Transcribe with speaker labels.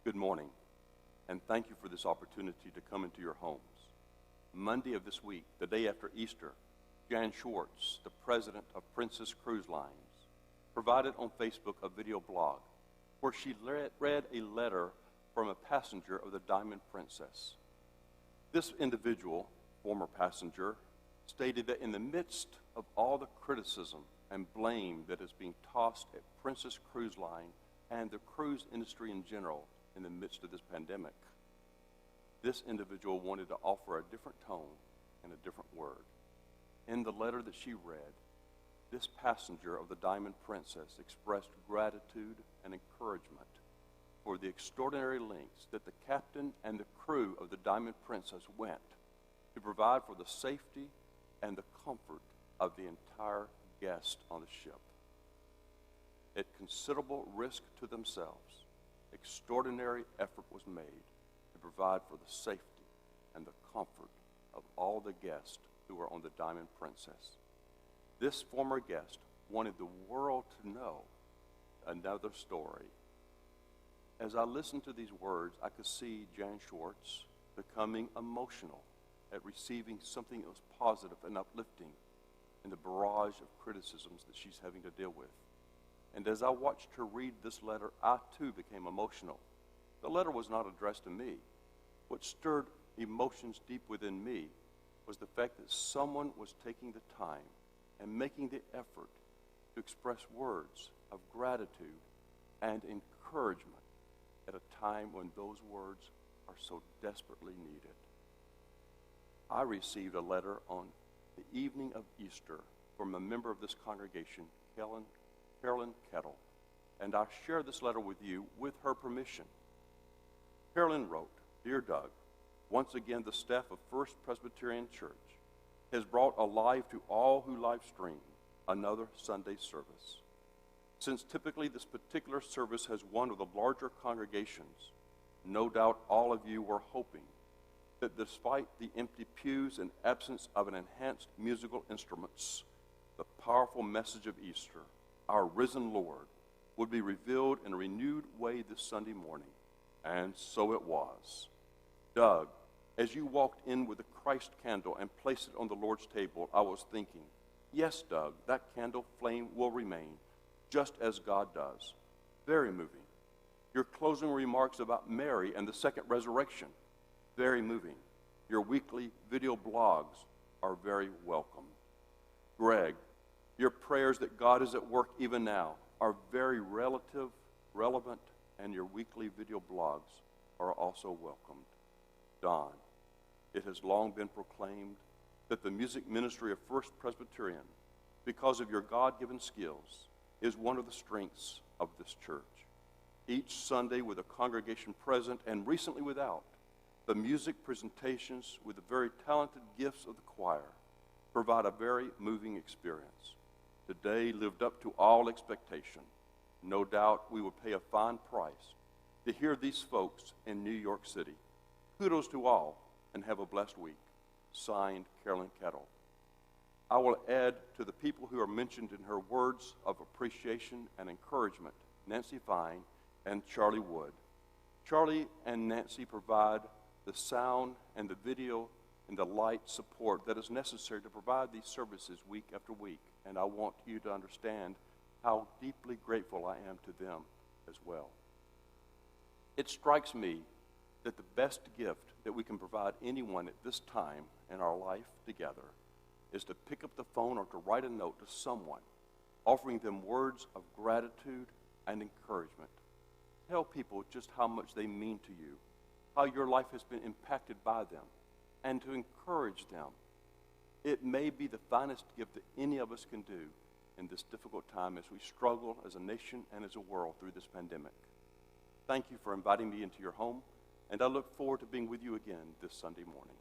Speaker 1: Good morning, and thank you for this opportunity to come into your homes. Monday of this week, the day after Easter, Jan Schwartz, the president of Princess Cruise Lines, provided on Facebook a video blog where she read a letter from a passenger of the Diamond Princess. This individual, former passenger, stated that in the midst of all the criticism and blame that is being tossed at Princess Cruise Line and the cruise industry in general in the midst of this pandemic, this individual wanted to offer a different tone and a different word. In the letter that she read, this passenger of the Diamond Princess expressed gratitude and encouragement for the extraordinary lengths that the captain and the crew of the Diamond Princess went to provide for the safety and the comfort of the entire guest on the ship. At considerable risk to themselves, extraordinary effort was made to provide for the safety and the comfort of all the guests who were on the Diamond Princess. This former guest wanted the world to know another story. As I listened to these words, I could see Jan Schwartz becoming emotional at receiving something that was positive and uplifting in the barrage of criticisms that she's having to deal with. And as I watched her read this letter, I too became emotional. The letter was not addressed to me. What stirred emotions deep within me was the fact that someone was taking the time and making the effort to express words of gratitude and encouragement at a time when those words are so desperately needed. I received a letter on the evening of Easter from a member of this congregation, Carolyn Kettle, and I share this letter with you with her permission. Carolyn wrote, "Dear Doug, once again the staff of First Presbyterian Church has brought alive to all who live stream another Sunday service. Since typically this particular service has one of the larger congregations, no doubt all of you were hoping that despite the empty pews and absence of an enhanced musical instruments, the powerful message of Easter, our risen Lord, would be revealed in a renewed way this Sunday morning. And so it was. Doug, as you walked in with the Christ candle and placed it on the Lord's table, I was thinking, yes, Doug, that candle flame will remain, just as God does. Very moving. Your closing remarks about Mary and the second resurrection, very moving. Your weekly video blogs are very welcome. Greg, your prayers that God is at work even now are very relevant, and your weekly video blogs are also welcomed. Don, it has long been proclaimed that the music ministry of First Presbyterian, because of your God-given skills, is one of the strengths of this church. Each Sunday with a congregation present and recently without, the music presentations with the very talented gifts of the choir provide a very moving experience. Today lived up to all expectation. No doubt we will pay a fine price to hear these folks in New York City. Kudos to all, and have a blessed week. Signed, Carolyn Kettle." I will add to the people who are mentioned in her words of appreciation and encouragement, Nancy Fine and Charlie Wood. Charlie and Nancy provide the sound and the video and the light support that is necessary to provide these services week after week. And I want you to understand how deeply grateful I am to them as well. It strikes me that the best gift that we can provide anyone at this time in our life together is to pick up the phone or to write a note to someone, offering them words of gratitude and encouragement. Tell people just how much they mean to you, how your life has been impacted by them, and to encourage them. It may be the finest gift that any of us can do in this difficult time as we struggle as a nation and as a world through this pandemic. Thank you for inviting me into your home, and I look forward to being with you again this Sunday morning.